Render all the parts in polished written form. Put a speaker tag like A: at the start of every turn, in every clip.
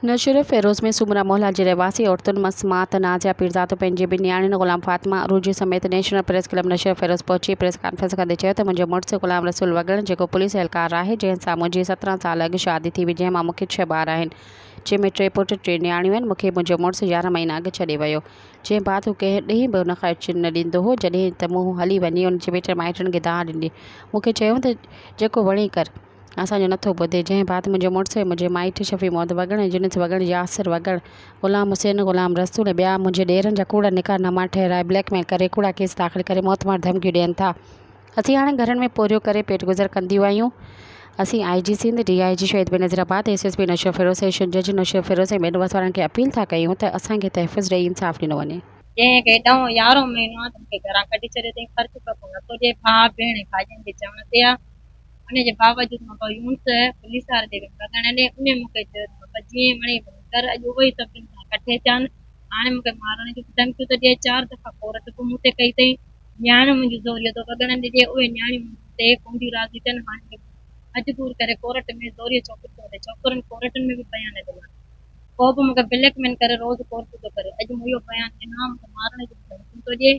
A: नशर फेरोज़ में सुमरा मोहल्ला जे रहवासी औरतुन मसमात नाज़िया पीरज़ाद पंहिंजे ॿिनि नियाणियुनि ग़ुलाम फ़ातिमा अरूजी समेत नेशनल प्रेस क्लब नशर फेरोज़ पहुची प्रेस कॉन्फ्रेंस कंदे चयो त मुंहिंजो मुड़ुसु ग़ुलाम रसूल वगड़ जेको पुलिस एहलकार आहे जंहिं सां मुंहिंजी 17 साल अॻु शादी थी हुई, जंहिं मां मूंखे 6 ॿार आहिनि, जंहिं में 3 पुट 3 नियाणियूं आहिनि। मूंखे मुंहिंजो मुड़ुसु 11 महीना अॻु छॾे वियो, जंहिं बात हू कंहिं ॾींहुं बि उन खां अची न ॾींदो हो। जॾहिं त मूं हली वञी उन जे मिट माइटनि खे दाह ॾिनी, मूंखे चयूं त जेको वणी कर, असांजो नथो ॿुधे। जंहिं बात मुंहिंजे मुड़ुसु मुंहिंजे माइट शफ़ी मोहम्मद वगड़ ऐं जुनिस वगड़, यासिर वगड़, ग़ुलाम हुसैन, ग़ुलाम रसूल ऐं ॿिया मुंहिंजे ॾेरनि जा कूड़ा निकारनामा ठहिराए ब्लैकमेल करे कूड़ा केस दाख़िल करे मौतमार धमकियूं ॾियनि था। असीं हाणे घरनि में पोरियो करे पेट गुज़र कंदियूं आहियूं। असीं IG सिंध, DIG शहीद बेनज़ीराबाद, SSP नशर फेरोज़, सेशन जज नशर फेरोज़ ऐं बंदोबस्त वारनि खे अपील था कयूं त असांखे तहफ़ुज़ ॾेई इंसाफ़ ॾिनो वञे।
B: जंहिंखे 10 11 महीनो आहे त मूंखे घरां कढी छॾियो अथई, ख़र्चु कको नथो ॾिए, भाउ भेण भाॼियुनि जे चवण ते आहे। उनजे बावजूद मां यूंस पुलिस वारे ॾे वॻण ॾे, उन मूंखे चयो त जीअं वणे कर। अॼु उहे ई सभिनि सां कठे थिया आहिनि। हाणे मूंखे मारण जी धमकियूं थो ॾिए। 4 दफ़ा कोर्ट बि मूं ते कई अथई। नियाणियूं मुंहिंजी ज़ोरीअ थो वॻण ॾिजे, उहे नियाणियूं ते कुंडियूं राज़ी थियनि। हाणे मजबूर करे कोर्ट में ज़ोरीअ छोकिरनि कोर्टनि में बि बयान ॾिना, को बि मूंखे ब्लैकमेल करे रोज़ कोर्ट थो करे। अॼु मूं इहो बयान ॾिनो, मूंखे मारण जी धमकियूं थो ॾिए,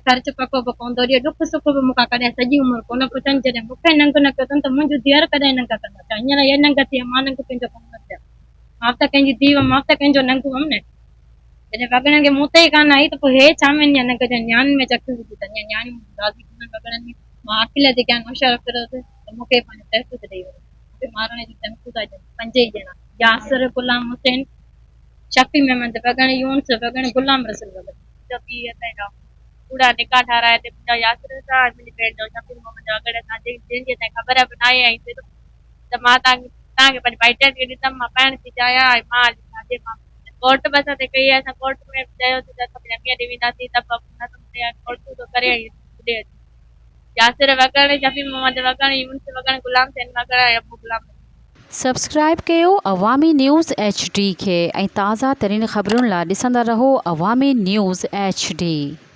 B: ख़र्चु पको बि कोन थो ॾिए, ॾुख सुख बि मूंखां कॾहिं सॼी उमिरि कोन पुछनि। जॾहिं मूंखे नंग न कयो अथनि त मुंहिंजूं धीअर कॾहिं नंग कंदा छा? हींअर इहे नंग थी, मां नंग कंहिंजो कोन न थिया। मां त कंहिंजी धीउ हुअमि, मां त कंहिंजो नंग हुअमि न। जॾहिं वॻड़नि खे मूं ते ई कान आई त पोइ हे छा में नंग जो नियाणियुनि में चखी विधी अथनि, नियाणियूं राज़ी थियनि वॻड़नि में। मां अखिल ते कयां नौशा फिरोज़ त मूंखे पंहिंजो तहफ़ुज़ ॾेई वियो, मूंखे मारण जी धमकियूं था ॾियनि। 5 ई ॼणा, यासिर, ग़ुलाम हुसैन, शफ़ी मोहम्मद वगड़, यूंस वगड़, ग़ुलाम रसूल वगड़। जो पीउ असांजा कूड़ा निकाह ठाराए ते मुंहिंजा यासिर सां मुंहिंजी भेण जो शफ़ी मोहम्मद वगड़ सां, जंहिंजी ताईं ख़बर बि न आहे ऐं त मां तव्हांखे पंहिंजी भाइटियनि खे ॾिसंदमि। मां पाइण थी चाहियां ऐं मां छाजे मां कोर्ट बि असां ते कई आहे। असां कोर्ट में चयोसीं त असां पंहिंजा ॾेई वेंदासीं, त कोर्ट थो करे ॾे। यासिर वगड़, शफ़ी मोहम्मद वगड़, यूंस वगड़, ग़ुलाम हुसैन वगड़ ऐं अबू ग़ुलाम।
A: सब्सक्राइब कयो अवामी न्यूज़ HD खे ऐं ताज़ा तरीन ख़बरुनि लाइ ॾिसंदा रहो अवामी न्यूज़ HD।